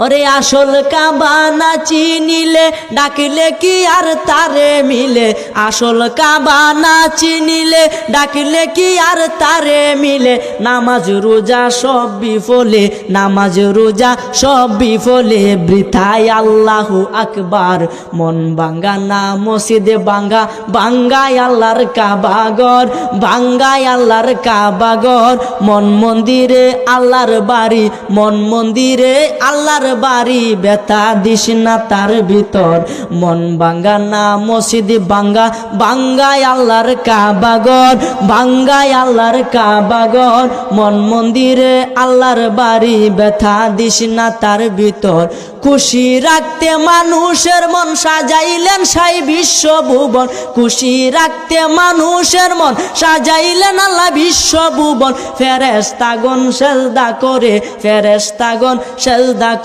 ওরে আসল কাবা না চিনিলে ডাকিলে কি আর তারে মিলে, আসল কাবা না চিনিলে ডাকিলে কি আর তারে মিলে। নামাজ রোজা সব বিফলে, নামাজ রোজা সব বিফলে, বৃথায় আল্লাহু আকবার। মন ভাঙ্গা না মসজিদে ভাঙ্গা, ভাঙ্গায় আল্লাহর কাবা ঘর, ভাঙ্গায় আল্লাহর কাবা ঘর। মন মন্দিরে আল্লাহর বাড়ি, মন মন্দিরে আল্লাহর বাড়ি, ব্যথা দিস না তার ভিতর। মন ভাঙ্গা না মসজিদ ভাঙ্গা, ভাঙ্গায় আল্লাহর কাবা ঘর, ভাঙ্গায় আল্লাহর কাবা ঘর। মন মন্দিরে আল্লাহর বাড়ি, ব্যথা দিস না তার ভিতর। খুশি রাখতে মানুষের মন সাজাইলেন সাই বিশ্বভুবন, খুশি রাখতে মানুষের মন সাজাইলেন আল্লাহ বিশ্বভুবন। ফেরেশতাগণ সেজদা করে, ফেরেশতাগণ সেজদা করে